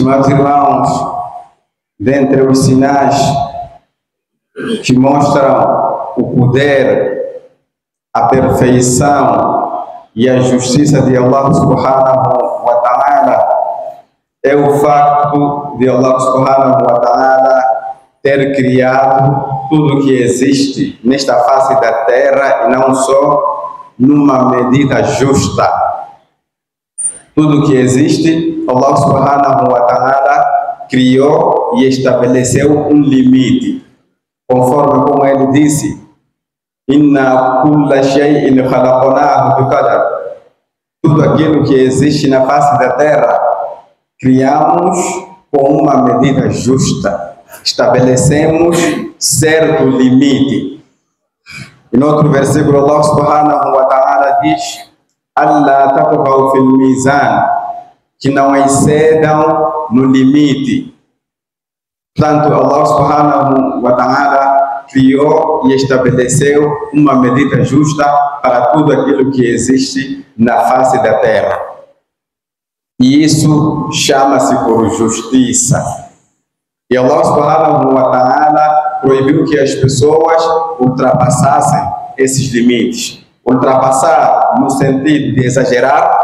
Estimados irmãos, dentre os sinais que mostram o poder, a perfeição e a justiça de Allah subhanahu wa ta'ala é o facto de Allah subhanahu wa ta'ala ter criado tudo que existe nesta face da terra e não só numa medida justa. Tudo que existe, Allah subhanahu wa ta'ala criou e estabeleceu um limite. Conforme como ele disse, Inna kulla shay'in khalaqnahu biqadar. Tudo aquilo que existe na face da terra, criamos com uma medida justa. Estabelecemos certo limite. E no outro versículo, Allah subhanahu wa ta'ala diz, Allah tatghaw fil mizan, que não excedam no limite. Portanto, Allah subhanahu wa ta'ala criou e estabeleceu uma medida justa para tudo aquilo que existe na face da terra. E isso chama-se por justiça. E Allah subhanahu wa ta'ala proibiu que as pessoas ultrapassassem esses limites. Ultrapassar no sentido de exagerar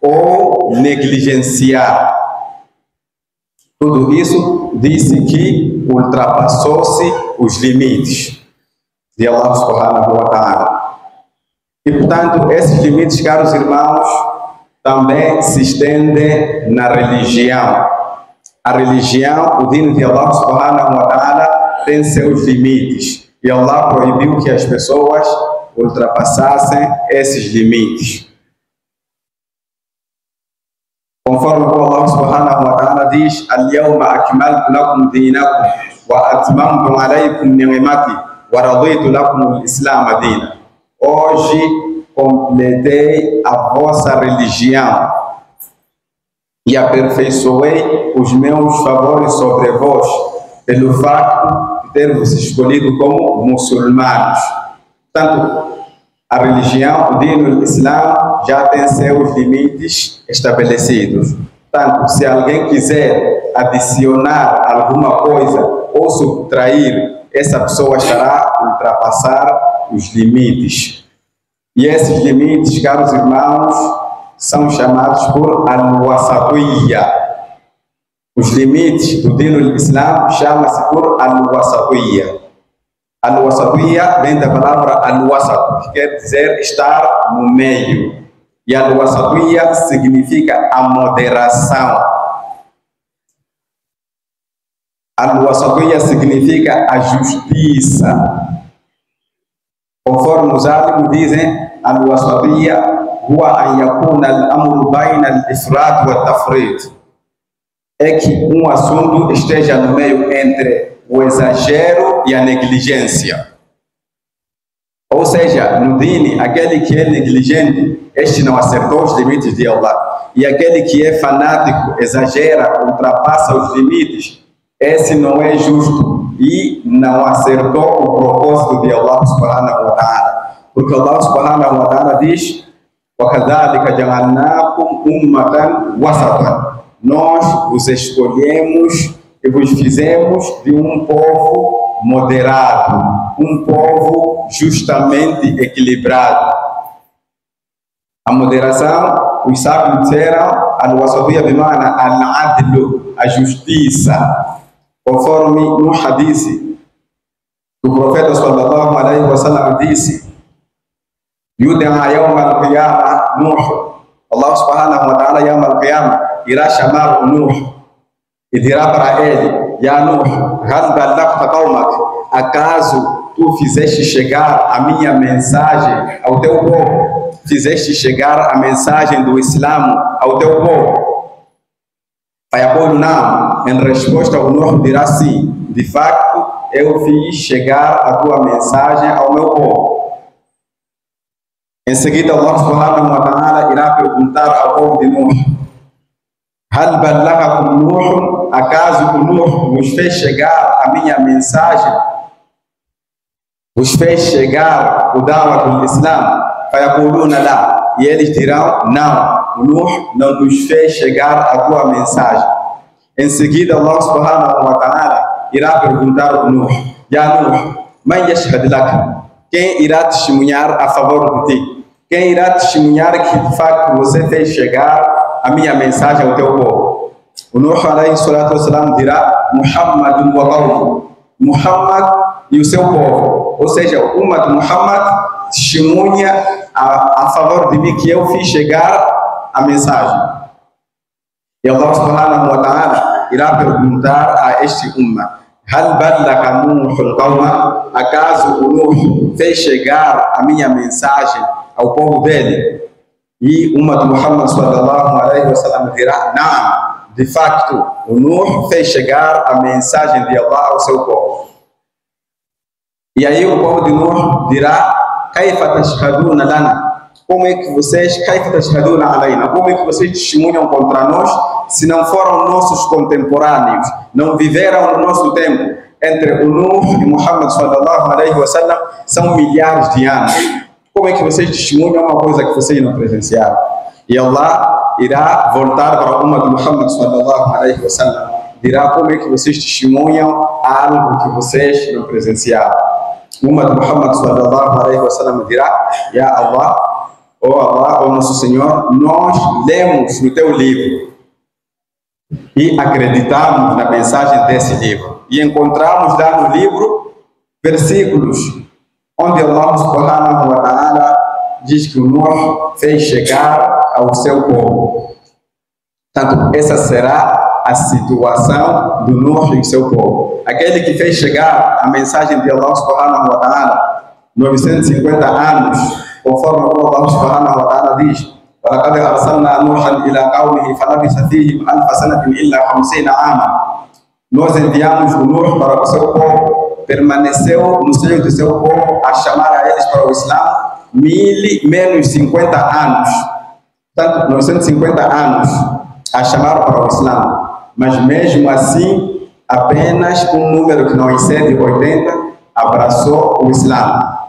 ou negligenciar. Tudo isso disse que ultrapassou-se os limites de Allah subhanahu wa ta'ala. E portanto, esses limites, caros irmãos, também se estendem na religião. A religião, o dino de Allah subhanahu wa ta'ala, tem seus limites. E Allah proibiu que as pessoas ultrapassassem esses limites. Conforme Allah subhanahu wa ta'ala diz, Al-yawma akmaltu lakum dinakum wa atmamtu alaykum ni'mati wa raditu lakum al-islam dina. Hoje completei a vossa religião e aperfeiçoei os meus favores sobre vós, pelo facto de ter-vos escolhido como muçulmanos. Portanto, a religião, o dino do Islã, já tem seus limites estabelecidos. Portanto, se alguém quiser adicionar alguma coisa ou subtrair, essa pessoa estará a ultrapassar os limites. E esses limites, caros irmãos, são chamados por al-wasatiyya. Os limites do dino do Islã chamam-se por al-wasatiyya. Al-wasatiyya vem da palavra al-wasat, que quer dizer estar no meio. E al-wasatiyya significa a moderação. Al-wasatiyya significa a justiça. Conforme os álimos dizem, al-wasatiyya huwa an yakuna al-amru bayna al-ifrat wa al-tafrit. É que um assunto esteja no meio entre o exagero e a negligência. Ou seja, no dini, aquele que é negligente, este não acertou os limites de Allah. E aquele que é fanático, exagera, ultrapassa os limites, esse não é justo e não acertou o propósito de Allah subhanahu wa ta'ala. Porque Allah subhanahu wa ta'ala diz, وَكَذَلِكَ جَعَلْنَاكُمْ أُمَّةً وَسَطًا. Nós vos escolhemos e vos fizemos de um povo moderado, um povo justamente equilibrado. A moderação, os sábios disseram, al-wasatiyya bimana al-adlu, a justiça. Conforme no hadith, o profeta sallallahu alaihi wa sallam disse, Yud'a yawm al-qiyamah Nuh. Allah subhanahu wa ta'ala yawm al-qiyamah irá chamar o Nuh e dirá para ele, Ya Nuh, hal ballagta qawmak, acaso tu fizeste chegar a minha mensagem ao teu povo? Fizeste chegar a mensagem do Islã ao teu povo? Fayaqulu na'am, em resposta o Nuh dirá sim, de facto eu fiz chegar a tua mensagem ao meu povo. Em seguida Allah subhanahu wa ta'ala irá perguntar ao povo de Nuh, Hal ballagakum Nuh, acaso o Nuh vos fez chegar a minha mensagem? Vos fez chegar o da'wah do Islã? Fayaquluna la, e eles dirão, não, Nuh não nos fez chegar a tua mensagem. Em seguida, Allah subhanahu wa ta'ala irá perguntar ao Nuh: Ya Nuh, man yashhad lak? Quem irá testemunhar a favor de ti? Quem irá testemunhar que de facto você fez chegar a minha mensagem ao teu povo? O Nuh alayhi salatu wassalam dirá: Muhammadun wa qawmuhu. Muhammad e o seu povo. Ou seja, o Ummah de Muhammad testemunha a favor de mim que eu fiz chegar a mensagem. E Allah subhanahu wa ta'ala irá perguntar a este Ummah: Hal ballagha Nuhun qawma? Acaso o Nuh fez chegar a minha mensagem ao povo dele? E Ummah de Muhammad sallallahu alaihi wasallam dirá: Não. De facto, o Nuh fez chegar a mensagem de Allah ao seu povo. E aí o povo de Nuh dirá: Kaifa tashhaduna lana? Como é que vocês, Kaifa tashhaduna alaina? Como é que vocês testemunham contra nós se não foram nossos contemporâneos, não viveram no nosso tempo? Entre o Nuh e Muhammad sallallahu alaihi wasallam são milhares de anos. Como é que vocês testemunham uma coisa que vocês não presenciaram? E Allah irá voltar para a Ummah de Muhammad sallallahu alaihi wasallam, dirá: como é que vocês testemunham algo que vocês não presenciaram? Ummah de Muhammad sallallahu alaihi wasallam dirá: Ya Allah, ó nosso Senhor, nós lemos no teu livro e acreditamos na mensagem desse livro e encontramos lá no livro versículos onde Allah subhanahu wa ta'ala diz que o Nuh fez chegar ao seu povo. Portanto, essa será a situação do Nuh e do seu povo. Aquele que fez chegar a mensagem de Allah subhanahu wa ta'ala 950 anos, conforme Allah subhanahu wa ta'ala diz: وَلَقَدْ أَرْسَلْنَا نُوحًا إِلَى قَوْمِهِ فَلَبِثَ فِيهِمْ أَلْفَ سَنَةٍ إِلَّا 50 عَامًا. Nós enviamos o Nuh para o seu povo, permaneceu no seio do seu povo a chamar a eles para o Islã menos 50 anos. Portanto, 950 anos a chamar para o Islã. Mas mesmo assim, apenas um número que não excede 80 abraçou o Islã.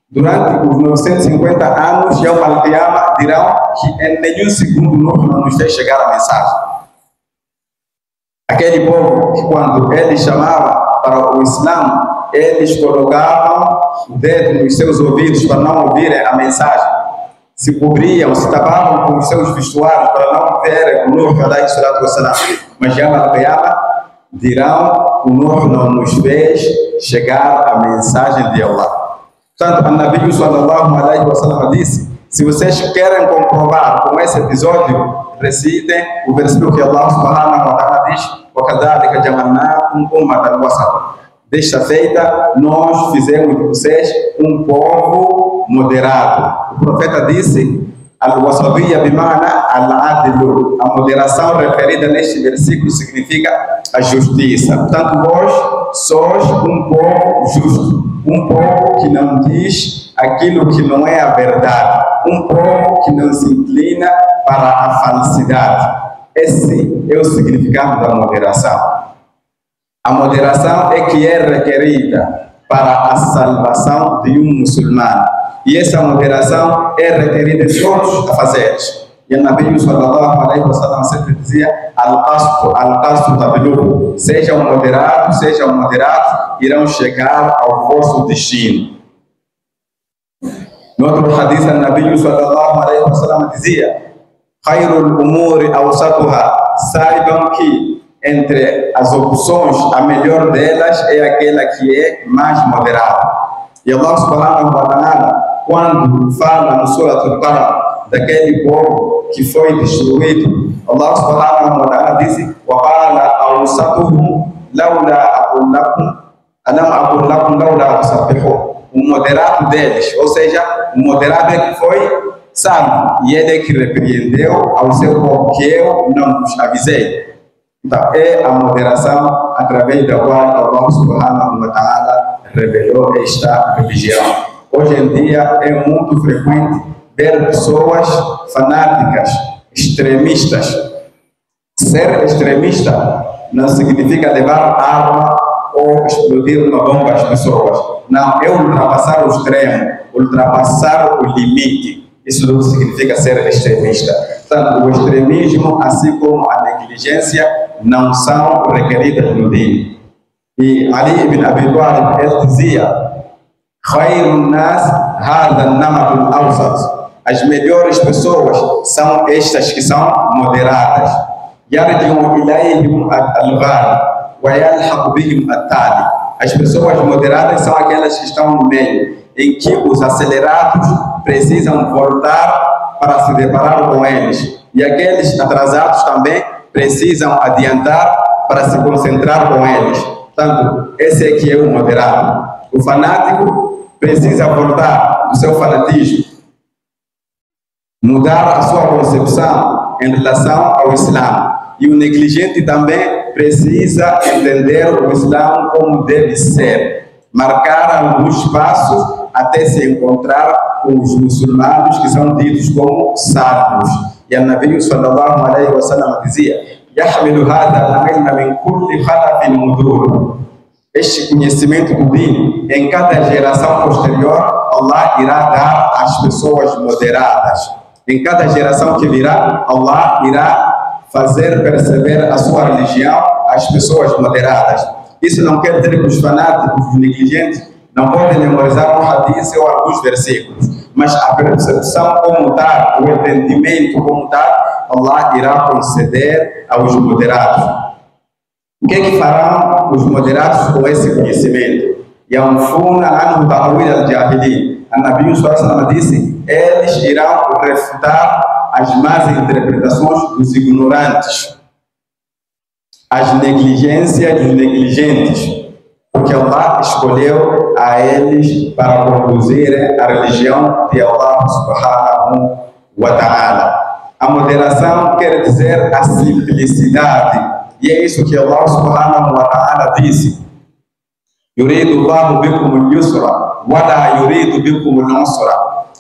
Durante os 950 anos, Yawm al-Qiyamah dirão que em nenhum segundo Nuh não nos fez chegar a mensagem. Aquele povo que quando ele chamava para o Islã, eles colocavam o dedo nos seus ouvidos para não ouvirem a mensagem. Se cobriam, se tapavam com os seus vestuários para não verem o Nuh alayhi salatu wassalam. Mas Yawm al-Qiyamah dirão: o Nuh não nos fez chegar a mensagem de Allah. Portanto, o Nabi sallallahu alaihi wasallam disse: se vocês querem comprovar com esse episódio, recitem o versículo que Allah subhanahu wa ta'ala diz: وَكَذَلِكَ جَعَلْنَاكُمْ أُمَّةً وَسَطًا. Desta feita, nós fizemos de vocês um povo moderado. O profeta disse: Al-wasabiyya bima'na al-adlu. A moderação referida neste versículo significa a justiça. Portanto, vós sois um povo justo, um povo que não diz aquilo que não é a verdade, um povo que não se inclina para a falsidade. Esse é o significado da moderação. A moderação é que é requerida para a salvação de um muçulmano. E essa moderação é requerida de todos a fazer. E o Nabi sallallahu alaihi wasallam sempre dizia: al-qastu tablughu. Sejam moderados, irão chegar ao vosso destino. No outro hadith, o Nabi sallallahu alaihi wasallam dizia: khairul umuri awsatuha. Saibam que entre as opções, a melhor delas é aquela que é mais moderada. E Allah subhanahu wa ta'ala, quando fala no Surah Al-Qalam daquele povo que foi destruído, Allah subhanahu wa ta'ala diz: وَقَالَ أَوْسَطُهُمْ لَوْلَا أَقُلْ لَكُمْ أَلَمْ أَقُلْ لَكُمْ لَوْلَا تُسَبِّحُونَ. O moderado deles, ou seja, o moderado é que foi sábio, e ele é que repreendeu ao seu povo que eu não vos avisei. Então, é a moderação através da qual Allah subhanahu wa ta'ala revelou esta religião. Hoje em dia é muito frequente ver pessoas fanáticas, extremistas. Ser extremista não significa levar arma ou explodir uma bomba às pessoas. Não, é ultrapassar o extremo, ultrapassar o limite. Isso não significa ser extremista. Portanto, o extremismo, assim como a negligência, não são requeridas no dino. E Ali ibn Abi Talib, ele dizia: Khairun nas hadha an-namatul awsat. As melhores pessoas são estas que são moderadas. Yarji'u ilayhim al-ghali wa yalhaqu bihim at-tali. As pessoas moderadas são aquelas que estão no meio, em que os acelerados precisam voltar para se deparar com eles, e aqueles atrasados também precisam adiantar para se concentrar com eles. Portanto, esse aqui é o moderado. O fanático precisa voltar do seu fanatismo, mudar a sua concepção em relação ao Islã. E o negligente também precisa entender o Islã como deve ser, marcar alguns passos até se encontrar com os muçulmanos que são ditos como sábios. E o Nabi sallallahu alaihi wasallam dizia: "Yahmilu hadha al-ilma min kulli khalafin mudur." Este conhecimento do dino, em cada geração posterior, Allah irá dar às pessoas moderadas. Em cada geração que virá, Allah irá fazer perceber a sua religião às pessoas moderadas. Isso não quer dizer que os fanáticos, os negligentes, não podem memorizar um hadith ou alguns versículos, mas a percepção como tal, o entendimento como tal, Allah irá conceder aos moderados. O que é que farão os moderados com esse conhecimento? Yanfuna anhu ta'wil al-jahilin. A Nabi sallallahu alaihi wasallam disse: eles irão refutar as más interpretações dos ignorantes, as negligências dos negligentes, porque Allah escolheu a eles para conduzir a religião de Allah subhanahu wa ta'ala. A moderação quer dizer a simplicidade, e é isso que Allah subhanahu wa ta'ala disse: Yuridu Allahu bikum al-yusra wa la yuridu bikum al-usra.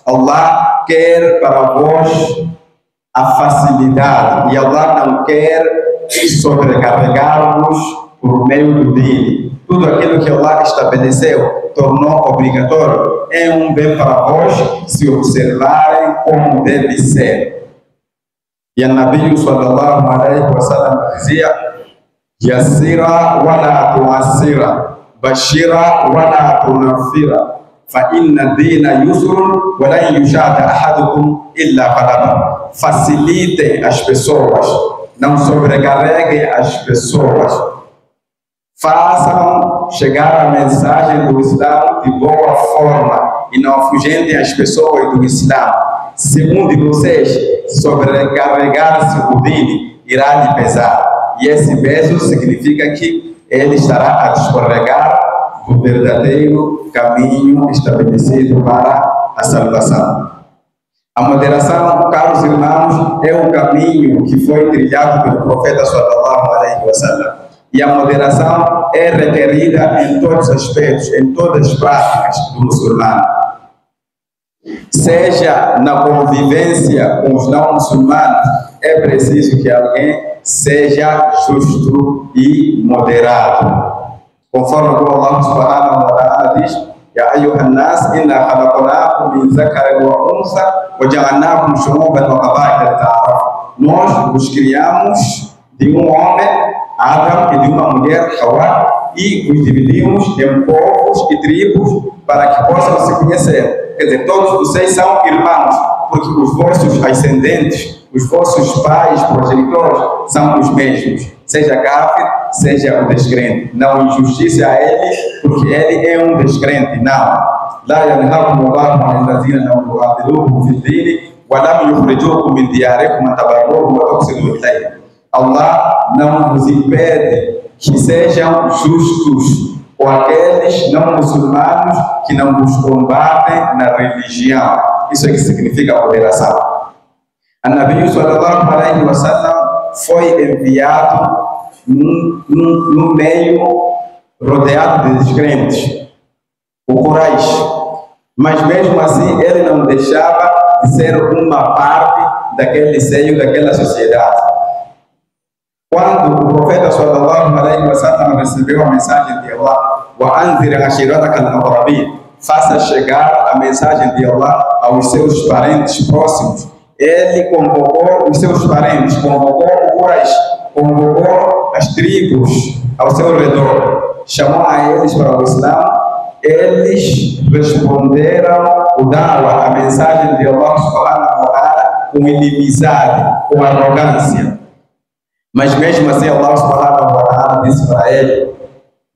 Allah quer para vós a facilidade, e Allah não quer sobrecarregar-vos por meio do dino. Tudo aquilo que Allah estabeleceu, tornou obrigatório, é um bem para vós se observarem como deve ser. E a Nabi sallallahu alaihi wasallam dizia: Yassira wa la tu'assira, bashira wa la tunafira, fa inna dina yusrun wa lan yushada ahadukum illa ghalaba. Facilitem as pessoas, não sobrecarreguem as pessoas. Façam chegar a mensagem do Islã de boa forma e não afugentem as pessoas do Islã. Se um de vocês sobrecarregar-se o dino, irá lhe pesar. E esse peso significa que ele estará a descarregar do verdadeiro caminho estabelecido para a salvação. A moderação, caros irmãos, é o caminho que foi trilhado pelo profeta sallallahu alaihi wasallam. E a moderação é requerida em todos os aspectos, em todas as práticas do muçulmano. Seja na convivência com os não muçulmanos, é preciso que alguém seja justo e moderado. Conforme Allah subhanahu wa ta'ala diz: Ya ayyuhan nas inna khalaqnakum min zakarin wa unsa wa ja'alnakum shu'uban wa qaba'ila lita'arafu. Nós os criamos de um homem, Adam, e de uma mulher, Hawa, e os dividimos em povos e tribos para que possam se conhecer. Quer dizer, todos vocês são irmãos, porque os vossos ascendentes, os vossos pais, progenitores, são os mesmos. Seja kafir, seja o descrente. Não injustiça a ele, porque ele é um descrente. Não. La yanhakum Allahu an allazina lam yuqatilukum fi ddin wa lam yukhrijukum min diyarikum an tabarruhum wa tuqsitu ilayhim. Allah não nos impede que sejam justos com aqueles não muçulmanos que não nos combatem na religião. Isso é que significa a moderação. A Nabi sallallahu alaihi wasallam foi enviado num meio rodeado de descrentes, o Quraish. Mas mesmo assim ele não deixava de ser uma parte daquele seio, daquela sociedade. Quando o profeta sallallahu alaihi wasallam recebeu a mensagem de Allah: "Wa anzir ashiratak al-aqrabin", faça chegar a mensagem de Allah aos seus parentes próximos. Ele convocou os seus parentes, convocou o Quraish, convocou as tribos ao seu redor, chamou a eles para o Islã. Eles responderam o da'wa, a mensagem de Allah subhanahu wa ta'ala, com inimizade, com arrogância. Mas mesmo assim Allah subhanahu wa ta'ala disse para ele: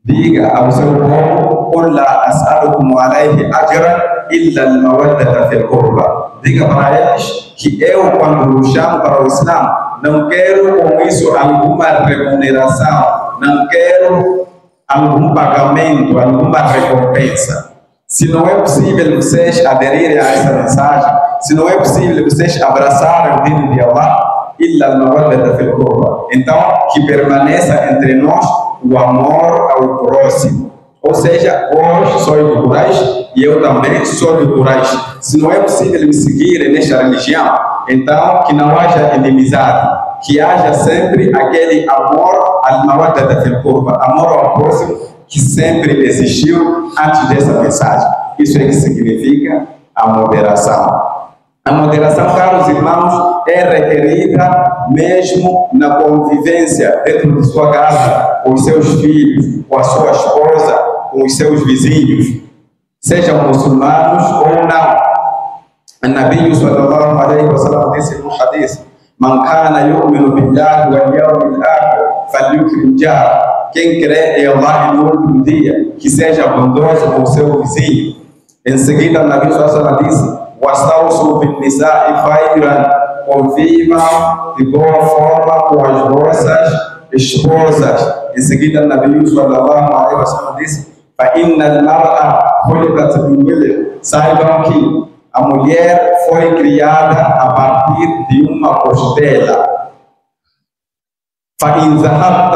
diga ao seu povo: qul la as'alukum alayhi ajran illa al-mawaddata fil qurba. Diga para eles que eu, quando os chamo para o Islã, não quero com isso alguma remuneração, não quero algum pagamento, alguma recompensa. Se não é possível vocês aderirem a essa mensagem, se não é possível vocês abraçarem o dino de Allah, illa al-mawaddata fil qurba, então que permaneça entre nós o amor ao próximo. Ou seja, vós sois do Quraysh e eu também sou do Quraysh. Se não é possível me seguir nesta religião, então que não haja inimizade, que haja sempre aquele amor al-mawaddata fil qurba, amor ao próximo, que sempre existiu antes dessa mensagem. Isso é que significa a moderação. A moderação, caros irmãos, é requerida mesmo na convivência dentro de sua casa, com os seus filhos, com a sua esposa, com os seus vizinhos, sejam muçulmanos ou não. النبي صلى الله عليه وسلم disse no hadith: Man kana yu'minu billahi wal yawmil akhir falyukrim jar. Quem crê em Allah e no último dia, que seja bondoso com o seu vizinho. Em seguida, o Nabi sallallahu alaihi wasallam disse: wastawsu bin nisa'i khayran. Convivam de boa forma com as vossas esposas. Em seguida, o Nabi sallallahu alaihi wasallam disse: fa innal mar'a khuliqat min dhilr. Saibam que a mulher foi criada a partir de uma costela. فَإِنْ ذَهَبْتَ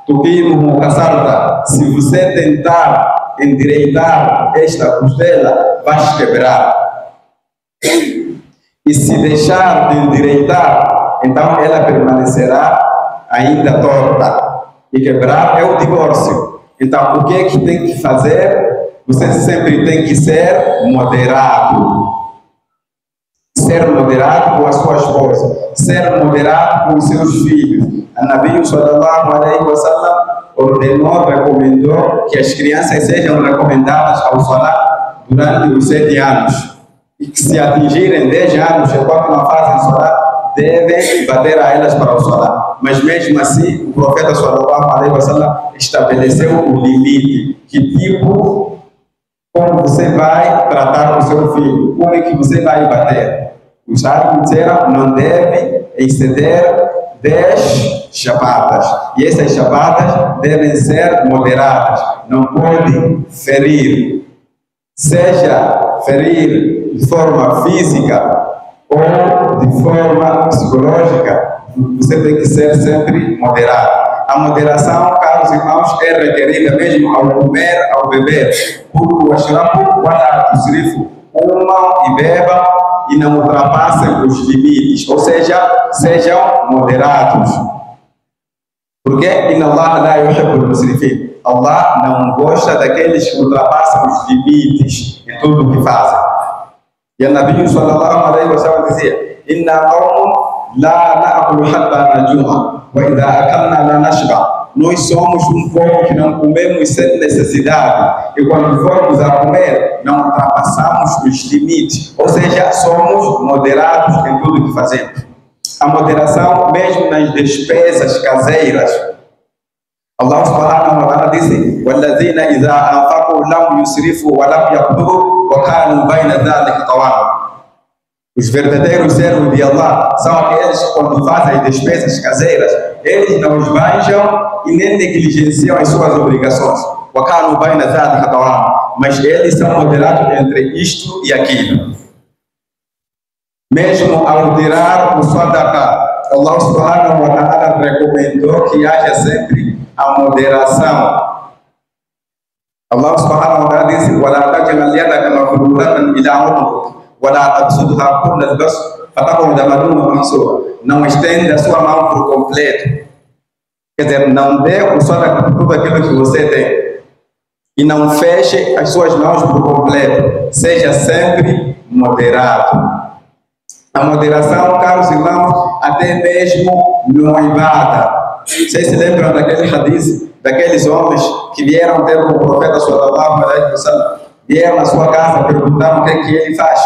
تُقِيمُهُ كَسَرْتَ. Se você tentar endireitar esta costela, vais quebrar. E se deixar de endireitar, então ela permanecerá ainda torta. E quebrar é o divórcio. Então, o que é que tem que fazer? Você sempre tem que ser moderado. Ser moderado com a sua esposa. Ser moderado com os seus filhos. A Nabi sallallahu alaihi wasallam ordenou, recomendou que as crianças sejam recomendadas ao salat durante os 7 anos. E que se atingirem 10 anos, enquanto não fazem salat, devem bater a elas para o salat. Mas mesmo assim, o profeta sallallahu alaihi wasallam estabeleceu o limite. Que tipo, como você vai tratar o seu filho? Como é que você vai bater? Os árabes disseram: não deve exceder 10 chapadas. E essas chapadas devem ser moderadas. Não pode ferir. Seja ferir de forma física ou de forma psicológica, você tem que ser sempre moderado. A moderação, caros irmãos, é requerida mesmo ao comer, ao beber. Porque o ashrabu wala tusrifu. Comam e bebam e não ultrapassem os limites. Ou seja, sejam moderados. Porque inna Allah la yuhibbul musrifin. Allah não gosta daqueles que ultrapassam os limites em tudo o que fazem. E o Nabi sallallahu alaihi wasallam dizia: inna qawmun la na'kulu hatta najua wa idha akalna la nashba. Nós somos um povo que não comemos sem necessidade, e quando formos a comer, não ultrapassamos os limites. Ou seja, somos moderados em tudo que fazemos. A moderação mesmo nas despesas caseiras. Allah subhanahu wa ta'ala disse: وَالَّذِينَ إِذَا أَنفَقُوا لَمْ يُسْرِفُوا وَلَمْ يَقْتُرُوا وَكَانُوا بَيْنَ ذَلِكَ قَوَامًا. Os verdadeiros servos de Allah são aqueles que, quando fazem as despesas caseiras, eles não esbanjam e nem negligenciam as suas obrigações. وَكَانُوا بَيْنَ ذَلِكَ قَوَامًا. Mas eles são moderados entre isto e aquilo. Mesmo ao tirar o sadaqah, Allah subhanahu wa ta'ala recomendou que haja sempre a moderação. Allah subhanahu wa ta'ala diz: وَلَا تَجْعَلْ يَدَكَ مَغْلُولَةً إِلَى عُنُقِكَ وَلَا تَبْسُطْهَا كُلَّ الْبَسْطِ فَتَقْعُدَ مَلُومًا مَحْسُورًا. Não estenda a sua mão por completo. Quer dizer, não dê o sadaqah por tudo aquilo que você tem. E não feche as suas mãos por completo. Seja sempre moderado. A moderação, caros irmãos, até mesmo no ibada. Vocês se lembram daquele hadith, daqueles homens que vieram ter com o profeta sallallahu alaihi wasallam, vieram na sua casa, perguntaram o que é que ele faz.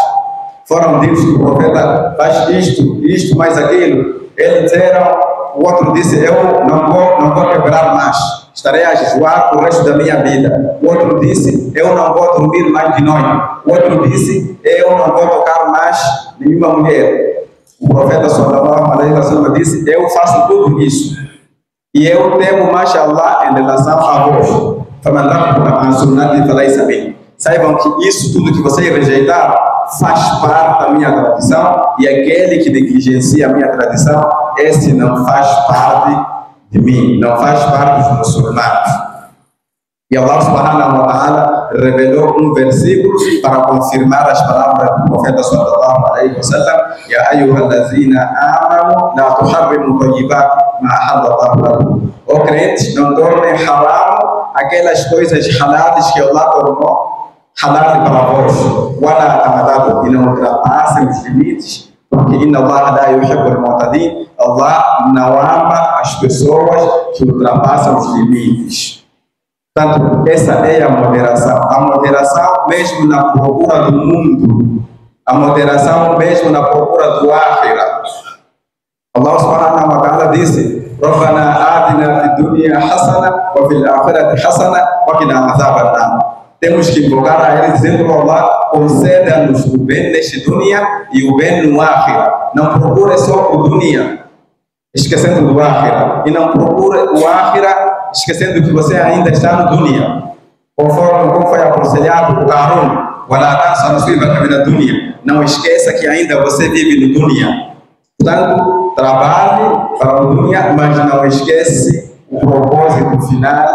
Foram ditos que o profeta faz isto, mais aquilo. Eles disseram, o outro disse, eu não vou quebrar mais, estarei a jejuar o resto da minha vida. O outro disse, eu não vou dormir mais de noite. O outro disse, eu não vou tocar mais nenhuma mulher. O profeta sallallahu alaihi wasallam disse, eu faço tudo isso. E eu temo mais Allah em relação a vós. Saibam que isso tudo que vocês rejeitaram faz parte da minha tradição, e aquele que negligencia a minha tradição, esse não faz parte de mim, não faz parte dos muçulmanos. E Allah subhanahu wa ta'ala revelou um versículo para confirmar as palavras do profeta sallallahu alaihi wasallam: Ya ayyuhallazina amanu la tuharrimu tayyibat ma halallahu lakum. Ó crentes, não tornem haram aquelas coisas halais que Allah tornou halal para vós. Wala tamadadu, e não ultrapassem os limites, porque inna Allah la yuhibbul mu'tadin. Allah não ama as pessoas que ultrapassam os limites. Portanto, essa é a moderação. A moderação mesmo na procura do mundo. A moderação mesmo na procura do akhirah. Allah subhanahu wa ta'ala disse: Rabbana atina fid dunya hasana wa fil akhirati hasana wa qina azaban nar. Temos que invocar a Ele dizendo: Allah, conceda-nos o bem neste dunya e o bem no akhirah. Não procure só o dunya, esquecendo do akhirah. E não procure o akhirah, esquecendo que você ainda está no dunya. Como foi aconselhado por Qarun: Wala tansa nasibaka min ad-dunya. Não esqueça que ainda você vive no dunya. Portanto, trabalhe para o dunya, mas não esquece o propósito final,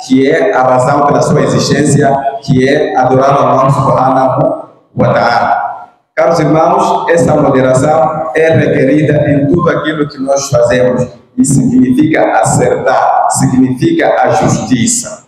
que é a razão pela sua existência, que é adorar Allah subhanahu wa ta'ala. Caros irmãos, essa moderação é requerida em tudo aquilo que nós fazemos, e significa acertar, significa a justiça.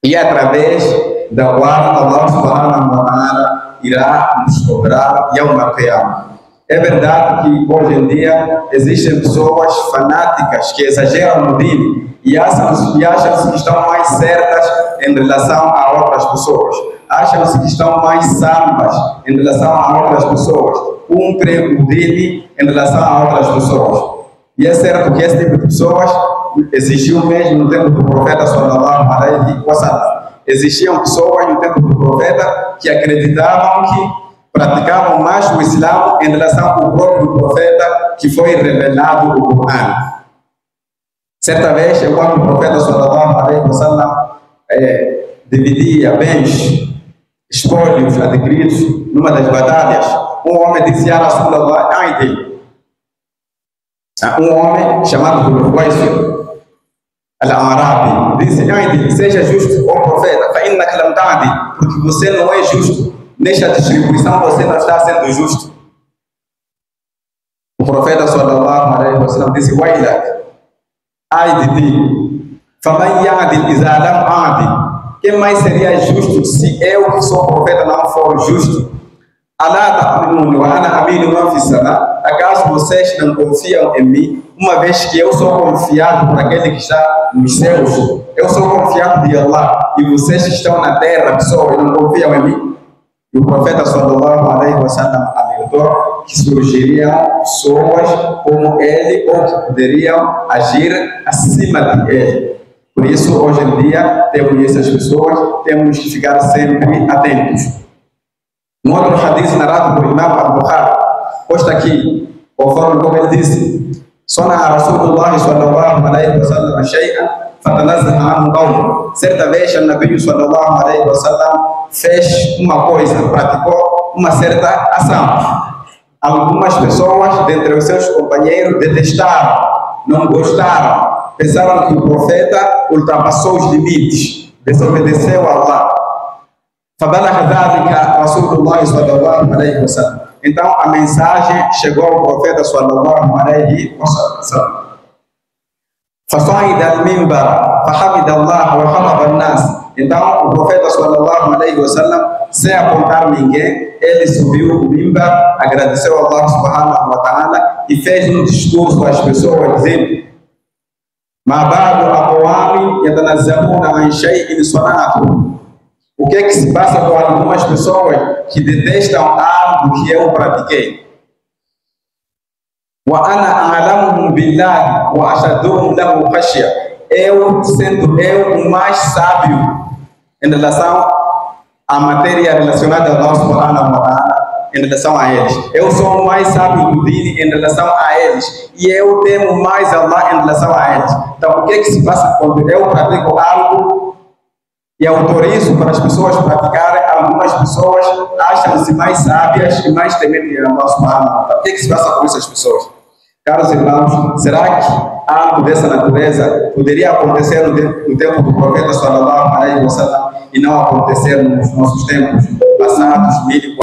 E através da qual Allah subhanahu wa ta'ala irá nos cobrar Yawm al-Qiyamah. É verdade que hoje em dia existem pessoas fanáticas que exageram no dino e acham-se que estão mais certas em relação a outras pessoas. Acham-se que estão mais sambas em relação a outras pessoas. Cumprem o dino em relação a outras pessoas. E é certo que esse tipo de pessoas existiu mesmo no tempo do profeta sallallahu alaihi wasallam. Existiam pessoas no tempo do profeta que acreditavam que praticavam mais o Islã em relação ao próprio profeta, que foi revelado o Corão. Certa vez, quando o profeta sallallahu alaihi wasallam dividia bens, espólios adquiridos numa das batalhas, um homem disse: Ya Rasulullah, aide. Um homem chamado por Qais al-Arabi disse: aide, seja justo, ó profeta, fa innaka lam ta'di, porque você não é justo. Nesta distribuição você não está sendo justo. O profeta sallallahu alaihi wasallam disse: Wailak, ai de ti, faman ya'dil idha lam a'dil. Quem mais seria justo se eu, que sou profeta, não for justo? Alá ta'minun wa ana aminu man fi sama. Acaso vocês não confiam em mim, uma vez que eu sou confiado por aquele que está nos céus? Eu sou confiado de Allah, e vocês que estão na terra, pessoas, não confiam em mim? E o profeta sallallahu alaihi wasallam alertou que surgiriam pessoas como ele, ou que poderiam agir acima de ele. Por isso, hoje em dia, temos essas pessoas, temos que ficar sempre atentos. No outro hadith narrado por Imam al-Bukhari, posta aqui, conforme como ele disse: Sona Rasulullah sallallahu alaihi wasallam shay'an fatanazzaha anhu qawm. Certa vez, o Nabi sallallahu alaihi wasallam fez uma coisa, praticou uma certa ação. Algumas pessoas, dentre os seus companheiros, detestaram, não gostaram, pensaram que o profeta ultrapassou os limites, desobedeceu a Allah. فَبَلَغَ ذَلِكَ رَسُولُ اللَّهِ صَلَّى اللَّهُ عَلَيْهِ وسلم. Então a mensagem chegou ao profeta sallallahu alaihi wasallam. فَصَعِدَ الْمِنْبَرَ فَحَمِدَ اللَّهَ وَخَطَبَ النَّاسِ. Então o profeta sallallahu alaihi wasallam, sem apontar ninguém, ele subiu o mimbar, agradeceu a Allah subhanahu wa ta'ala e fez um discurso às pessoas dizendo: Mabado aqwami yatanazamuna an shay'in sana'ahu. O que é que se passa com algumas pessoas que detestam algo que eu pratiquei? Wa ana a'lamuhum billahi wa ashaduhum lahu khashya. Eu, sendo eu o mais sábio em relação à matéria relacionada ao nosso subhanahu wa ta'ala, em relação a eles. Eu sou o mais sábio do dini em relação a eles. E eu temo mais Allah em relação a eles. Então, o que é que se passa quando eu pratico algo e autorizo para as pessoas praticarem? Algumas pessoas acham-se mais sábias e mais tementes a Allah subhanahu wa ta'ala. O que é que se passa com essas pessoas? Caros irmãos, será que algo dessa natureza poderia acontecer no tempo do profeta sallallahu alaihi wasallam e não acontecer nos nossos tempos passados, 1400